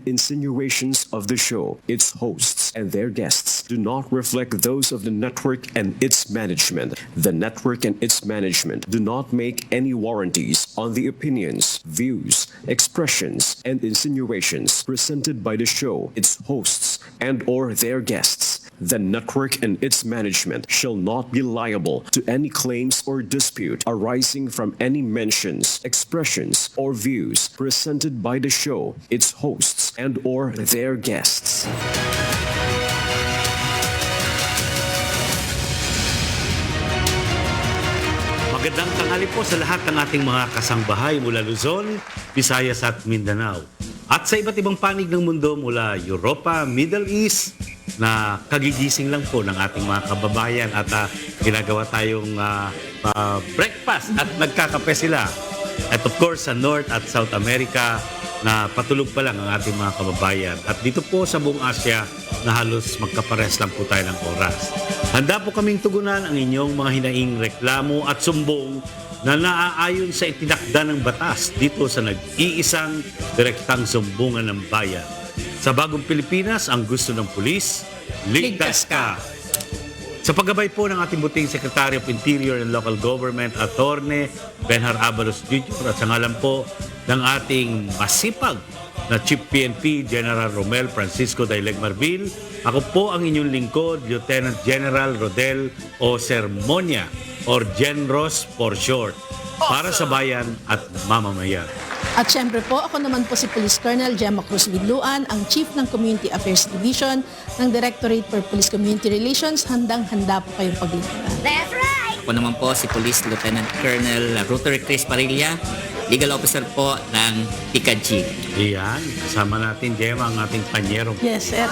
Insinuations of the show, its hosts, and their guests do not reflect those of the network and its management. The network and its management do not make any warranties on the opinions, views, expressions, and insinuations presented by the show, its hosts, and/or their guests. The network and its management shall not be liable to any claims or dispute arising from any mentions, expressions, or views presented by the show, its hosts, and/or their guests. Magandang tanghali po sa lahat ng ating mga kasangbahay mula Luzon, Visayas at Mindanao. At sa iba't ibang panig ng mundo mula Europa, Middle East, na kagigising lang po ng ating mga kababayan at ginagawa tayong breakfast at nagkakape sila. At of course sa North at South America na patulog pa lang ang ating mga kababayan. At dito po sa buong Asia na halos magkapares lang po tayo ng oras. Handa po kaming tugunan ang inyong mga hinaing reklamo at sumbong na naaayon sa itinakda ng batas dito sa nag-iisang direktang sumbungan ng bayan. Sa bagong Pilipinas, ang gusto ng pulis, ligtas ka. Sa paggabay po ng ating buting Secretary of Interior and Local Government, Attorney Benhar Abalos Jr. at sa ngalan po ng ating masipag na Chief PNP General Romel Francisco Daileg Marbil, ako po ang inyong lingkod, Lieutenant General Rodel O. Sermonia or Genros for short, para sa bayan at mamamayan. At syempre po, ako naman po si Police Colonel Gemma Cruz Vidluan, ang Chief ng Community Affairs Division ng Directorate for Police Community Relations. Handang-handa po kayong paglingkuran. That's right! Ako naman po si Police Lieutenant Colonel Ruther Chris Parilla, Legal Officer po ng TICAG. Iyan, kasama natin, Gemma, ang ating panyero. Yes, sir.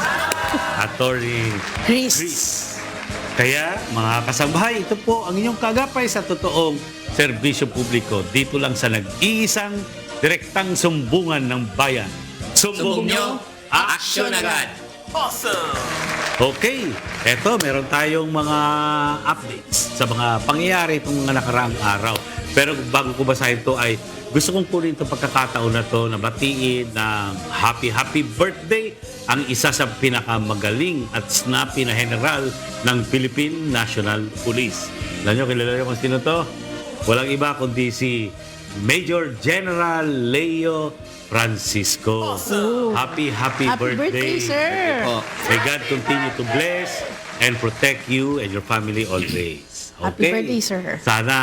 Attorney Chris. Kaya, mga kasambahay, ito po ang inyong kagapay sa totoong serbisyo publiko dito lang sa nag-iisang direktang sumbungan ng bayan. Sumbong nyo, aksyon agad! Awesome! Okay, eto meron tayong mga updates sa mga pangyayari itong mga nakaraang araw. Pero bago ko basahin ito ay gusto kong kunin itong pagkakataon na ito na batiin ng happy birthday ang isa sa pinakamagaling at snappy na general ng Philippine National Police. Alam nyo, kilala nyo kung sino to? Walang iba kundi si Major General Leo Francisco. Awesome. Happy birthday, sir. May God continue to bless and protect you and your family always. Okay? Happy birthday, sir. Sana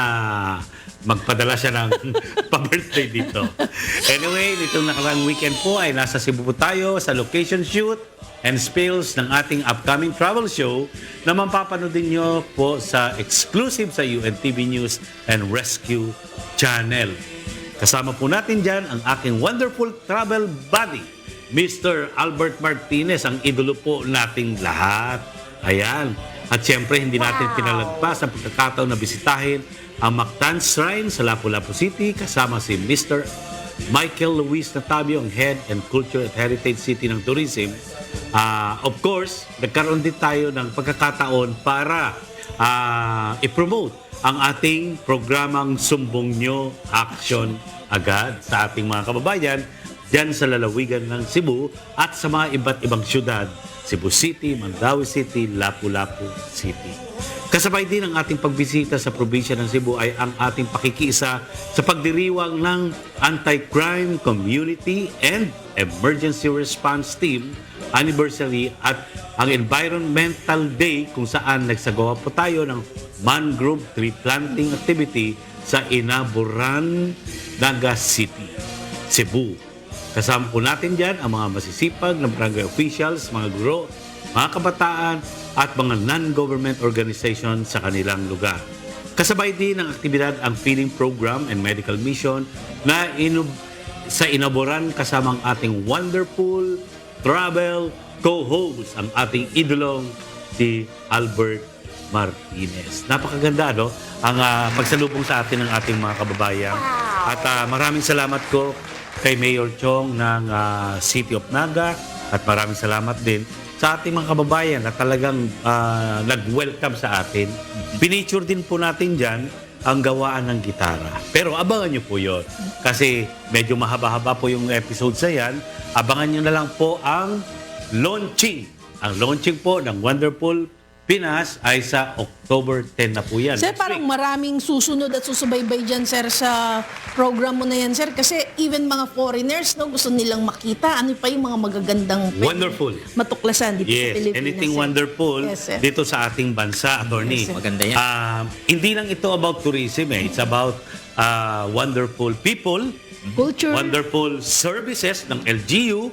magpadala siya ng pa-birthday dito. Anyway, nitong nakaraang weekend po ay nasa Cebu po tayo sa location shoot and spills ng ating upcoming travel show na mapapanoodin nyo po sa exclusive sa UNTV News and Rescue Channel. Kasama po natin dyan ang aking wonderful travel buddy, Mr. Albert Martinez, ang idolo po nating lahat. Ayan. At syempre, hindi natin pinalagpas ang pagkakataon na bisitahin ang Mactan Shrine sa Lapu-Lapu City kasama si Mr. Michael Luis Natabio, ang Head and Culture at Heritage City ng Tourism. Of course, nagkaroon din tayo ng pagkakataon para i-promote ang ating programang Sumbong Nyo Action Agad sa ating mga kababayan dyan sa lalawigan ng Cebu at sa mga iba't ibang syudad, Cebu City, Mandaue City, Lapu-Lapu City. Kasabay din ang ating pagbisita sa probinsya ng Cebu ay ang ating pakikiisa sa pagdiriwang ng Anti-Crime Community and Emergency Response Team Anniversary at ang Environmental Day kung saan nagsagawa po tayo ng mangrove tree planting activity sa Inaburan, Naga City, Cebu. Kasama po natin dyan ang mga masisipag na barangay officials, mga guro, mga kabataan at mga non-government organization sa kanilang lugar. Kasabay din ng aktibidad ang feeding program and medical mission na sa Inaburan kasama ang ating wonderful travel co-host, ang ating idolong si Albert Martinez. Napakaganda, no? Ang pagsalubong sa atin ng ating mga kababayan. At maraming salamat ko kay Mayor Chong ng City of Naga at maraming salamat din sa ating mga kababayan na talagang nag-welcome sa atin. Pinicture din po natin dyan ang gawaan ng gitara. Pero abangan nyo po yun. Kasi medyo mahaba-haba po yung episodes na yan. Abangan nyo na lang po ang launching. Ang launching po ng Wonderful Pinas ay sa October 10 na po yan. Sir, Next parang week. maraming susunod at susubaybay dyan, sir, sa program mo na yan, sir. Kasi even mga foreigners, no, gusto nilang makita ano pa yung mga magagandang Wonderful. matuklasan dito sa Yes, Pilipinas. anything sir. wonderful Yes, sir. dito sa ating bansa, attorney. Yes, sir. Maganda yan. Hindi lang ito about tourism, It's about wonderful people, Culture. wonderful services ng LGU,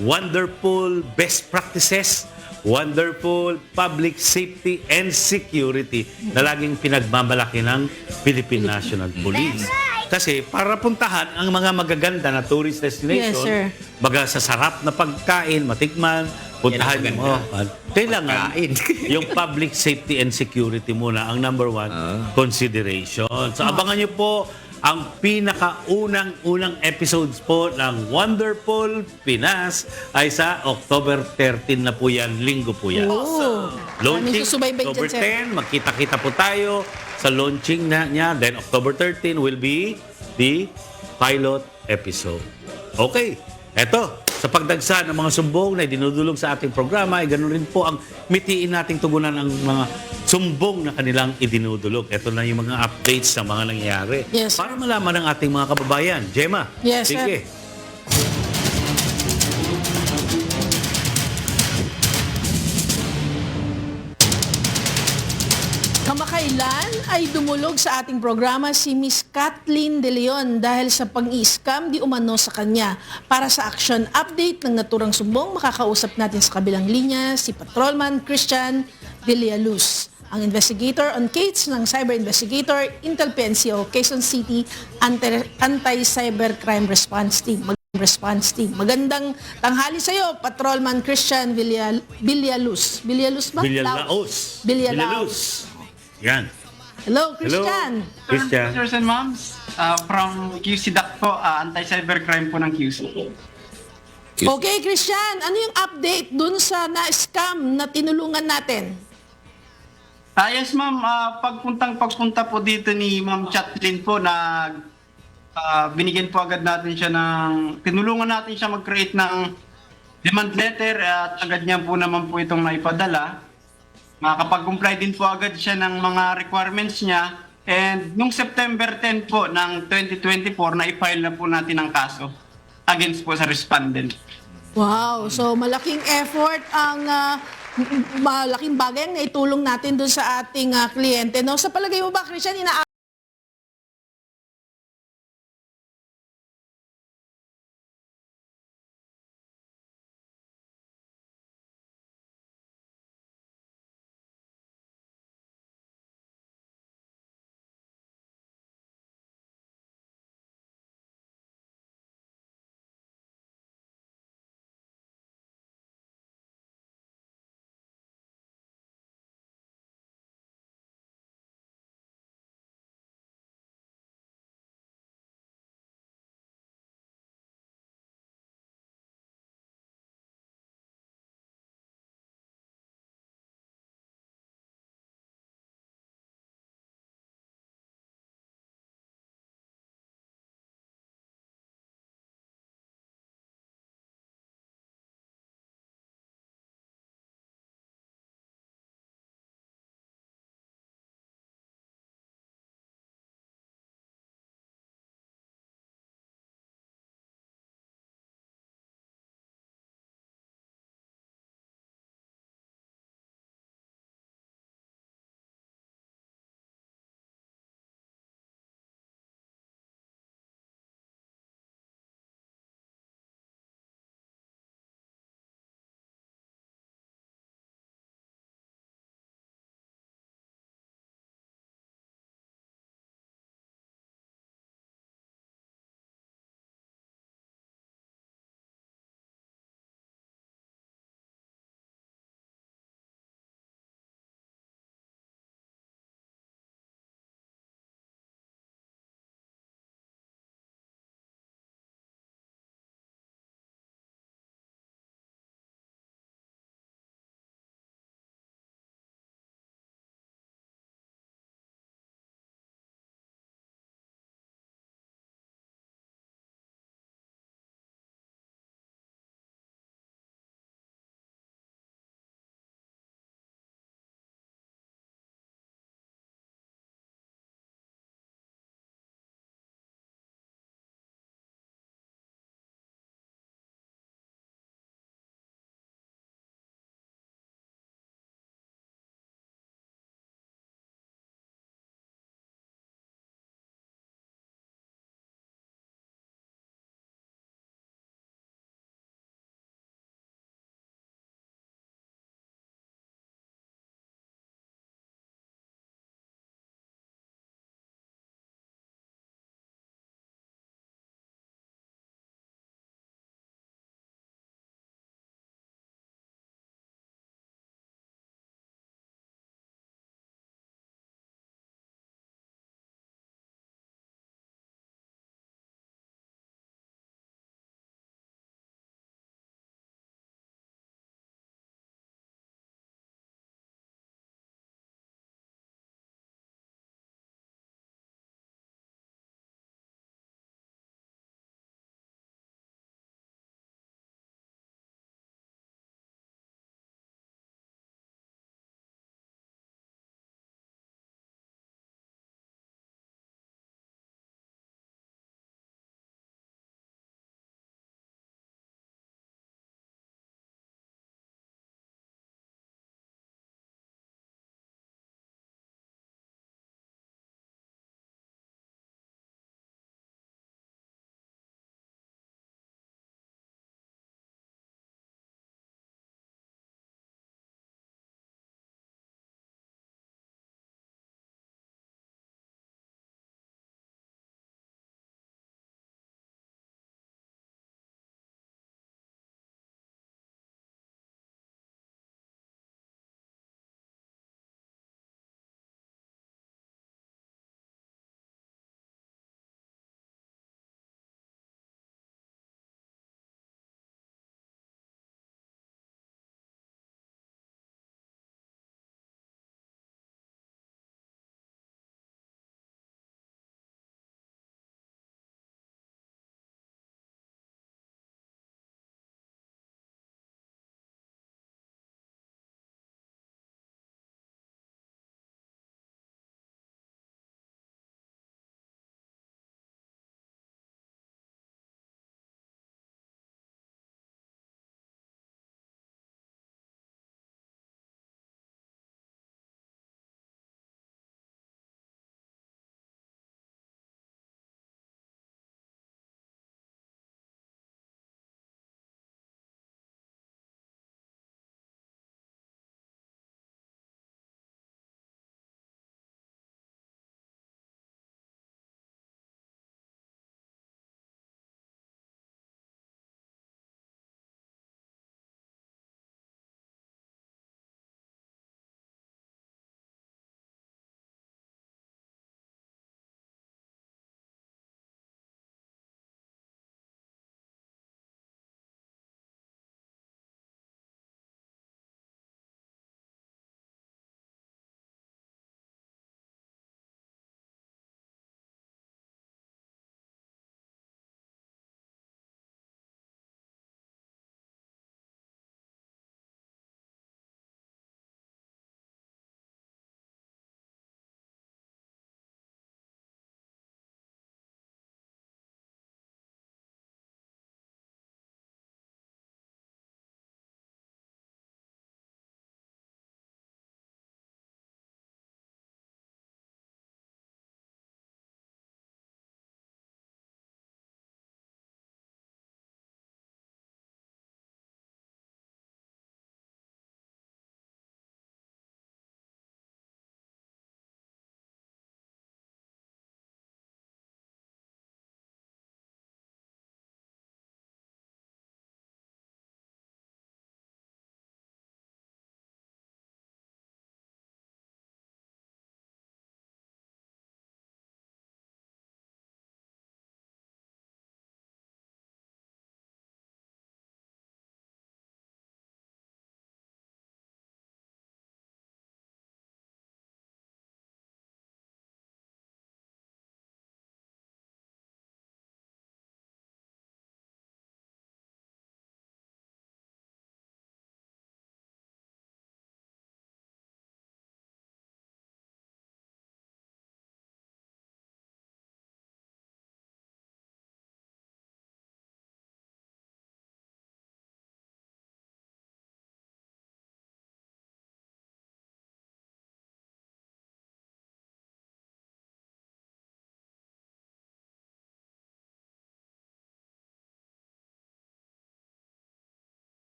wonderful best practices, wonderful public safety and security na laging pinagmamalaki ng Philippine National Police. Kasi para puntahan ang mga magaganda na tourist destination, Yes, sir. baga sa sarap na pagkain, matikman, puntahan Yan ang mo. maganda. Kailangan Pagkain. yung public safety and security muna ang number one consideration. So abangan nyo po ang pinakaunang episodes po ng Wonderful Pinas ay sa October 13 na po yan, linggo po yan. Oh. Launching Maraming susubaybay October dyan, sir. 10, magkita-kita po tayo sa launching niya. Then October 13 will be the pilot episode. Okay, eto. Sa pagdagsa ng mga sumbong na dinudulog sa ating programa, ay ganoon rin po ang mitiin nating tugunan ang mga sumbong na kanilang idinudulog. Ito na yung mga updates sa mga nangyayari. Yes, sir. Para malaman ng ating mga kababayan. Gemma, Yes, sir. sige. Kamakailan ay dumulog sa ating programa si Miss Kathleen De Leon dahil sa pang-i-scam di umano sa kanya. Para sa action update ng naturang sumbong, makakausap natin sa kabilang linya si Patrolman Christian Villaluz, ang investigator on case ng Cyber Investigator Intel PNCO Quezon City Anti-Cybercrime Response Team. Magandang tanghali sa iyo, Patrolman Christian Villaluz. Villaluz ba? Villalaos. Villalaos. Yan. Hello, Christian. Christian. Sirs and Moms, from QC DAC po, anti-cybercrime po ng QC. Okay, Christian, ano yung update dun sa na-scam na tinulungan natin? Yes ma'am, pagpunta po dito ni Ma'am Chatlin po na binigyan po agad natin siya tinulungan natin siya mag-create ng demand letter at agad niya po naman po itong naipadala. Makakapag-comply din po agad siya ng mga requirements niya. And nung September 10 po ng 2024, na-file na po natin ang kaso against po sa respondent. Wow, so malaking effort ang malaking bagay ang naitulong natin dun sa ating kliyente. No? Sa palagay mo ba, Christian,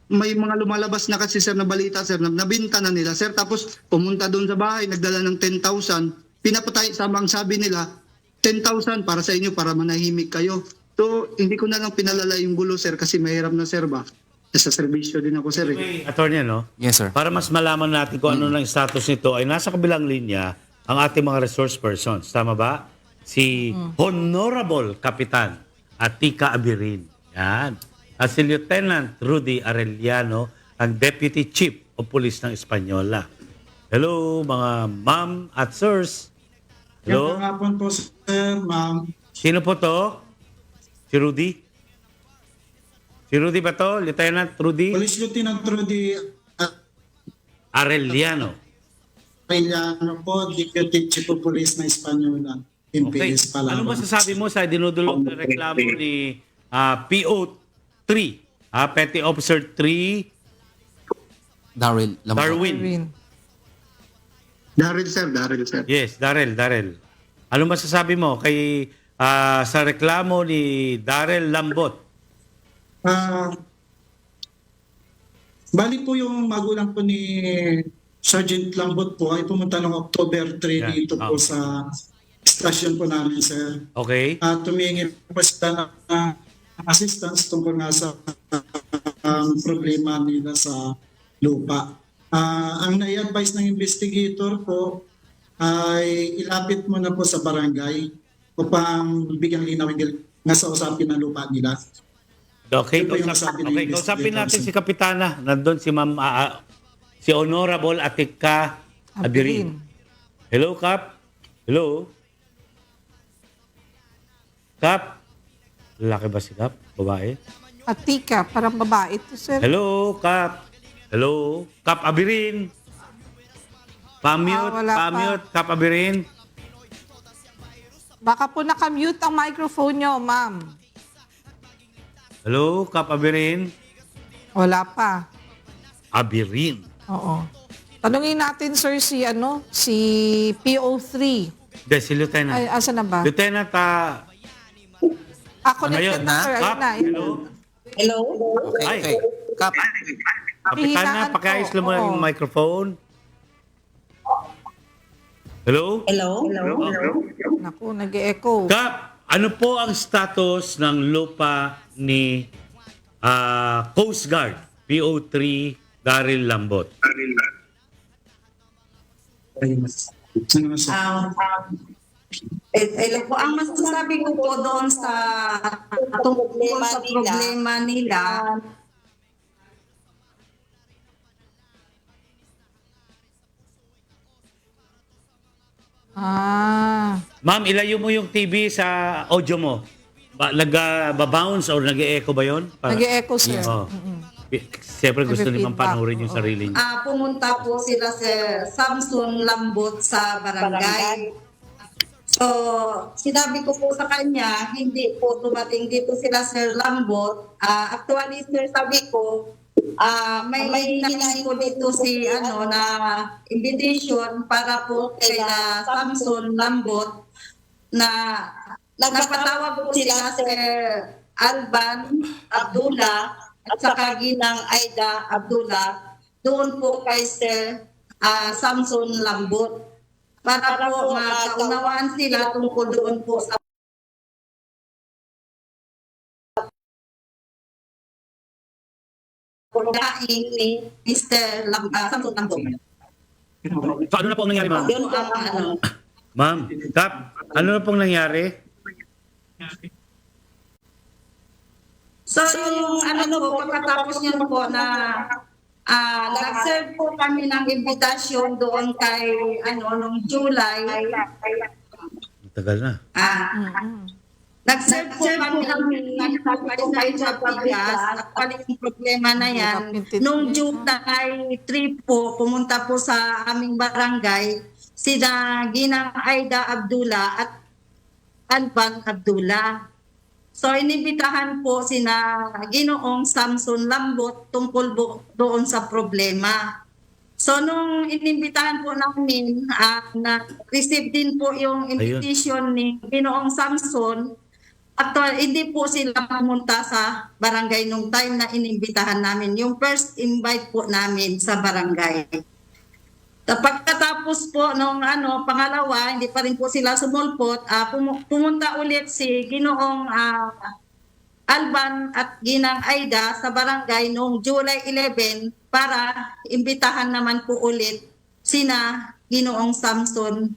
may mga lumalabas na kasi sir na balita sir na nabinta na nila sir, tapos pumunta doon sa bahay, nagdala ng 10,000, pinapatay, sama ang sabi nila 10,000 para sa inyo para manahimik kayo. So hindi ko na lang pinalala yung gulo sir kasi mahirap na sir ba, sa serbisyo din ako sir eh. Attorney, no? Yes, sir. Para mas malaman natin kung ano lang yung status nito, ay nasa kabilang linya ang ating mga resource persons. Tama ba? Si Honorable Kapitan Atika Abirin. Yan. At si Lieutenant Rudy Arellano, ang Deputy Chief of Police ng Espanyola. Hello, mga ma'am at sirs. Hello? Magandang hapon po, sir, ma'am. Sino po to? Si Rudy? Si Rudy ba to? Lieutenant Rudy Police Lieutenant Rudy Arellano. Arellano po, Deputy Chief of Police na Espanyola. Okay. MPS pala. Ano masasabi mo sa dinudulog na reklamo ni PO3, Petty Officer 3, Daryl Lambo. Darwin? Daryl sir. Yes, Darrell. Ano masasabi mo kay sa reklamo ni Darrell Lambot? Bali po yung magulang po ni Sergeant Lambot po ay pumunta noong October 3 Yeah. dito po sa stasyon po namin, sir. Okay? At tumingi po sila ng assistance tungkol nga sa problema nila sa lupa. Ang nai-advise ng investigator po ay ilapit mo na po sa barangay upang bigyang linaw nga sa usapin ng lupa nila. Okay, Ito po yung sabi ng kausapin investigator, natin sir. si Kapitana. Nandun si Ma'am, si Honorable Atika Abirin. Hello, Kap? Hello? Kap? Lalaki ba si Kap? Babae? Atika, parang babae ito, sir. Hello, Kap? Hello? Kap Abirin? Wala pa. Pa-mute, Kap Abirin? Baka po nakamute ang microphone nyo, ma'am. Hello, Kap Abirin? Wala pa. Abirin. Oo. Tanungin natin, sir, si PO3. De, si Lieutenant. Ay, asa na ba? Lieutenant, Connected na, sir. Kap? Ayun na. Hello? Okay. Kap, Kapitana, Hihinaan pakiayos po. lang mo lang yung Oo. microphone. Hello? Naku, nag-echo. Kap, ano po ang status ng lupa ni Coast Guard, PO3 Daryl Lambot? Ano sir? Hello po, ang masasabi ko po doon sa tungkol sa problema nila, Ma'am, ilayo mo yung TV sa audio mo. Nag-bounce or nag-echo ba yun? Nag-echo, sir. Oo. Siyempre gusto ni ma'am Nag-feedback. panoorin yung sarili niya. pumunta po sila sa Samson Lambot sa barangay. So, sinabi ko po sa kanya, hindi po dumating dito sila Sir Lambot. Actually, sir, sabi ko, may hinahin po dito si na invitation para po kay Samson Lambot na nagpatawag po sila Sir Alban Abdullah at saka Ginang Aida Abdullah doon po kay Sir Samson Lambot para po makaunawaan sila tungkol doon po sa pagkain ni Mr. Samson Lambot. So ano na po ang nangyari, ma'am? Yun ang Ma'am, Kap, ano na pong nangyari? So yung po, pagkatapos yun po na nag-serve po kami ng invitation doon kay nung July. Tagal na. Nag-serve po kami ng pagkain sa bigas at yung problema na yan. Nung July 3 po, pumunta po sa aming barangay sina Ginang Aida Abdullah at Alban Abdullah. So, inibitahan po sina Ginoong Samson Lambot tungkol doon sa problema. So, nung inibitahan po namin, na-receive din po yung invitation ni Ginoong Samson Actually, hindi po sila pumunta sa barangay nung time na inimbitahan namin. Yung first invite po namin sa barangay. Pagkatapos po nung pangalawa, hindi pa rin po sila sumulpot, pumunta ulit si Ginoong Alban at Ginang Aida sa barangay noong July 11 para imbitahan naman po ulit sina Ginoong Samson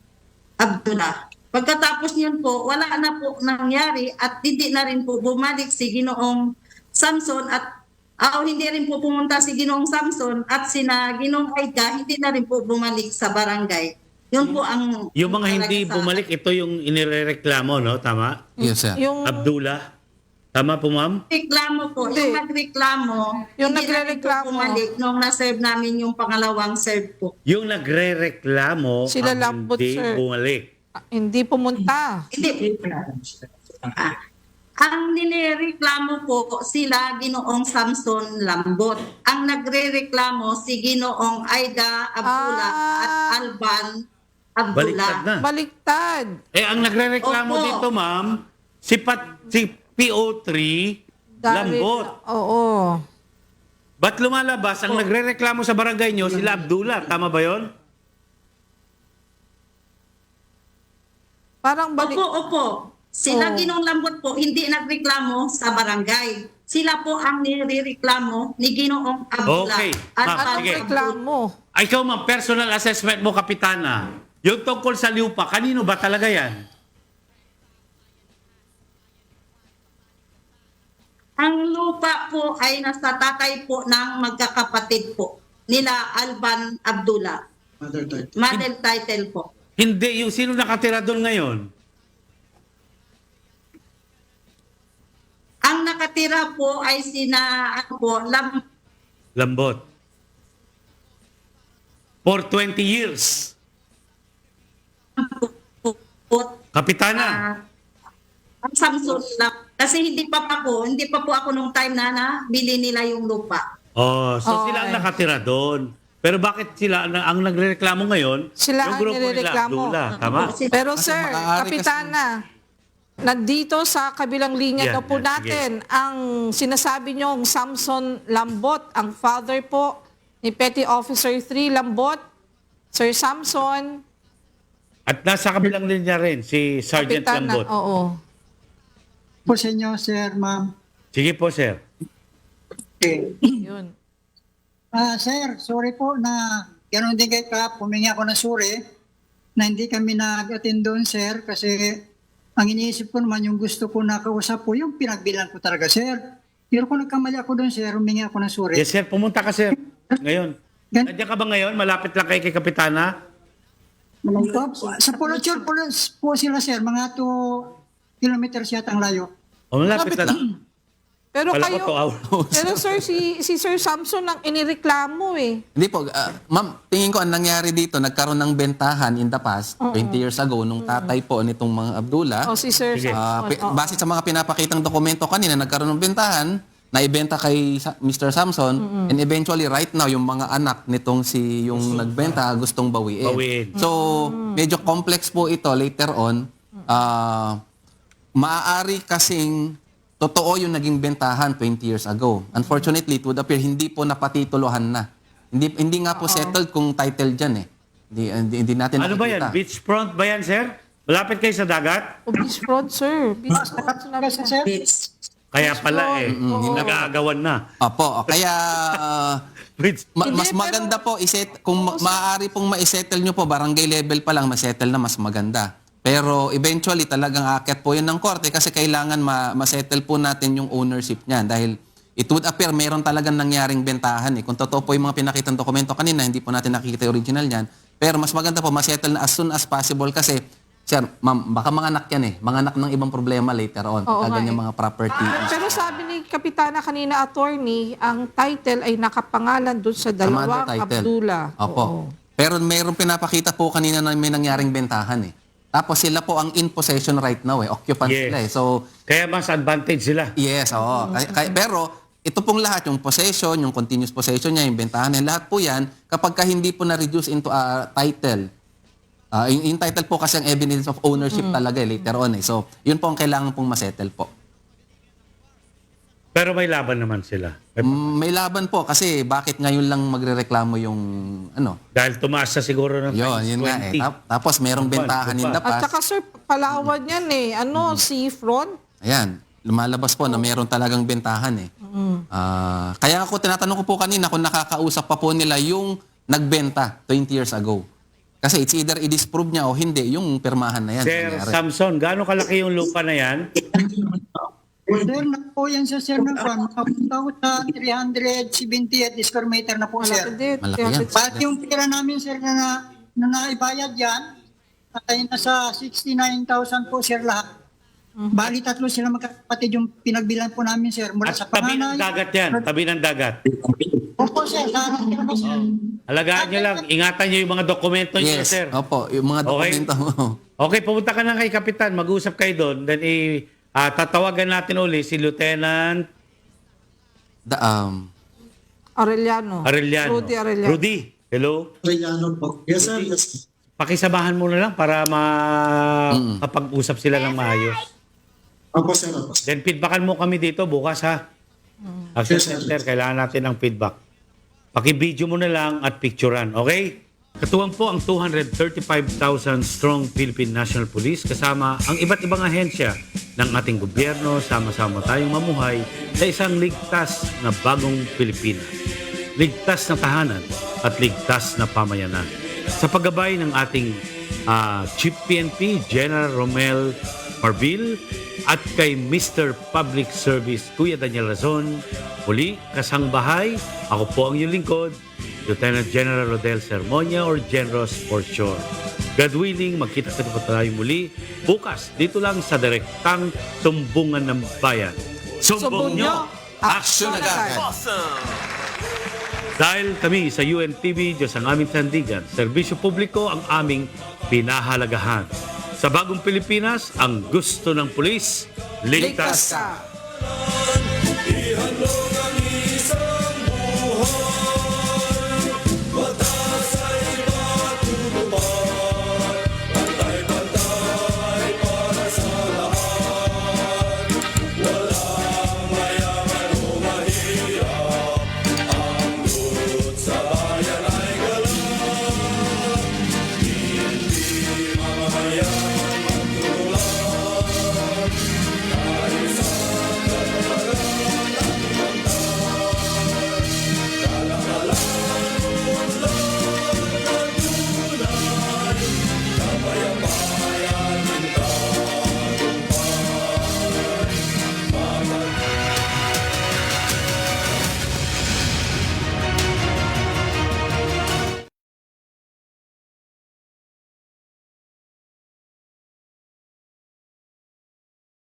Abdullah. Pagkatapos niyon po, wala na po nangyari at hindi na rin po bumalik si Ginoong Samson at hindi rin po pumunta si Ginoong Samson at sina Ginoong Aida, hindi na rin po bumalik sa barangay. Yun po ang... Yung mga hindi bumalik, ito yung inireklamo, no? Tama? Yes, sir. Yung Abdullah? Tama po, ma'am? Reklamo po. Hindi. Yung nagreklamo, Yung hindi na rin po nagrereklamo. bumalik nung na-serve namin yung pangalawang serve po. Yung nagre-reklamo, Sila ang lambot, hindi sir. bumalik. hindi pumunta. Hindi. Ang nireklamo po sila Ginoong Samson Lambot. Ang nagrereklamo si Ginoong Aida Abdullah at Alban Baliktad Abdullah. na. Baliktad. Ang nagre-reklamo Opo. dito, ma'am, si PO3 Lambot. Oo. Ba't lumalabas? Ang nagre-reklamo sa barangay nyo, sila Abdullah. Tama ba yon? Parang balik. Opo. Sila Oo. Ginoong Lambot po hindi nagreklamo sa barangay. Sila po ang nirereklamo ni Ginoong Abdullah. Okay. At Ma'am, Anong sige. reklamo? Ikaw, ma'am, personal assessment mo, Kapitana. Yung tungkol sa lupa, kanino ba talaga yan? ang lupa po ay nasa tatay po ng magkakapatid po nila Alban Abdullah. Mother title. Mother title po. Hindi, yung sino nakatira doon ngayon? Ang nakatira po ay sina Lambot. For 20 years. Kapitana. Ang Samson lang. Kasi hindi pa po ako nung time na bili nila yung lupa. So sila ang nakatira doon. Pero bakit sila ang nagrereklamo ngayon? Sila yung ang grupo nila nirereklamo. Abdullah, tama? Pero Kasi sir, maaari Kapitana, nandito sa kabilang linya Yan, daw po yan, natin ang sinasabi niyong Samson Lambot, ang father po ni Petty Officer 3 Lambot, Sir Samson, At nasa kabilang linya rin si Sergeant Kapitana. Lambot. Oo. Po sa inyo, sir, ma'am. Sige po, sir. Okay. Yun. Sir, sorry po na ganoon din kay Kap, humingi ako ng sorry na hindi kami nag-attend doon, sir, kasi ang iniisip ko naman yung gusto ko nakausap po, yung pinagbilan ko talaga, sir. Pero kung nagkamali ako doon, sir, humingi ako ng sorry. Yes, sir. Pumunta ka, sir. Ngayon. Nandiyan ka ba ngayon? Malapit lang kay Kapitana? Sa Polochor po sila, sir, mga 2 kilometers yata ang layo. O, malapit lang. Pero Kala ko kayo, 2 hours. pero sir, si Sir Samson ang inireklamo eh. Hindi po, ma'am, tingin ko ang nangyari dito, nagkaroon ng bentahan in the past, 20 years ago, nung tatay po nitong mga Abdullah. O si Sir Sige. Samson. Oo. Base sa mga pinapakitang dokumento kanina, nagkaroon ng bentahan, naibenta kay Mr. Samson, and eventually right now, yung mga anak nitong yung nagbenta gustong bawiin. Bawiin. So, medyo complex po ito later on. Maaari kasing totoo yung naging bentahan 20 years ago. Unfortunately, it would appear hindi po napatituluhan na. Hindi nga po settled kung title dyan eh. Hindi natin Ano ba yan? nakikita. Beachfront ba yan, sir? Malapit kayo sa dagat? O beachfront, sir. Beachfront, sinabi ko. Sir, Kaya pala eh. Oo. Nag-aagawan na. Opo, kaya Beach. Hindi, mas pero- maganda po kung maaari pong ma-settle nyo po barangay level pa lang ma-settle na mas maganda. Pero eventually talagang aakyat po yun ng korte kasi kailangan ma-settle po natin yung ownership niyan dahil it would appear mayroon talagang nangyaring bentahan eh. Kung totoo po yung mga pinakitang dokumento kanina, hindi po natin nakikita yung original niyan. Pero mas maganda po ma-settle na as soon as possible kasi sir, ma'am, baka mga anak yan eh. Mga anak ng ibang problema later on. Oo nga Ganyan eh. mga property. Pero sabi ni Kapitana kanina, attorney, ang title ay nakapangalan doon sa Sa mother dalawang title. Abdullah. Opo. Oo. Pero mayroong pinapakita po kanina na may nangyaring bentahan eh. Tapos sila po ang in possession right now eh. Occupant Yes. sila eh. So, Kaya mas advantage sila. yes, oo. Pero ito pong lahat, yung possession, yung continuous possession niya, yung bentahan niya, lahat po yan, kapag ka hindi po na-reduce into a title, Yung title po kasi ang evidence of ownership talaga later on eh. So, yun po ang kailangan pong masettle po. Pero may laban naman sila. May laban po kasi bakit ngayon lang magrereklamo yung ano? Dahil tumaas na siguro ng Yun nga eh. Tapos merong bentahan in the At past. saka sir, palawan yan eh. Seafront? Ayan, lumalabas po na meron talagang bentahan eh. Kaya ako tinatanong ko po kanina kung nakakausap pa po nila yung nagbenta 20 years ago. Kasi it's either i-disprove niya o hindi yung pirmahan na yan. Sir nangyari. Samson, gaano kalaki yung lupa na yan? Sir, na po yan sa sir ng farm. Makapunta ko sa 378 square meter na po, sir. Malaki yan. Pati yung pera namin, sir, na naibayad yan, ay nasa 69,000 po, sir, lahat. Bali, tatlo sila magkakapatid yung pinagbilan po namin, sir. Mula At sa tabi ng panganay. dagat yan. Tabi ng dagat. Opo, sir. Alagaan nyo lang. Ingatan nyo yung mga dokumento nyo, Yes, sir. opo, yung mga dokumento mo. Okay, pumunta ka na kay Kapitan. Mag-usap kayo doon. Then, tatawagan natin uli si Lieutenant Arellano. Arellano. Rudy Arellano. Rudy, hello? Rayano po. Yes, sir. Yes. Pakisabahan mo na lang para makapag-usap sila ng maayos. Opo, sir. Opo. Then, feedbackan mo kami dito bukas, ha? Action Yes, sir. Center, kailangan natin ng feedback. Paki-video mo na lang at picturean, okay? Katuwang po ang 235,000 strong Philippine National Police kasama ang iba't ibang ahensya ng ating gobyerno. Sama-sama tayong mamuhay sa isang ligtas na bagong Pilipinas. Ligtas na tahanan at ligtas na pamayanan. Sa paggabay ng ating Chief PNP, General Romel Marbil, at kay Mr. Public Service, Kuya Daniel Razon, muli, kasangbahay, ako po ang iyong lingkod, Lieutenant General Rodel Sermonia or Generos for sure. God willing, magkita-kita pa tayo muli bukas dito lang sa direktang Sumbungan ng Bayan. Sumbong nyo! Action agad! Dahil kami sa UNTV, Diyos ang aming sandigan, serbisyo publiko ang aming pinahalagahan. Sa bagong Pilipinas, ang gusto ng pulis, ligtas Ligtas ka.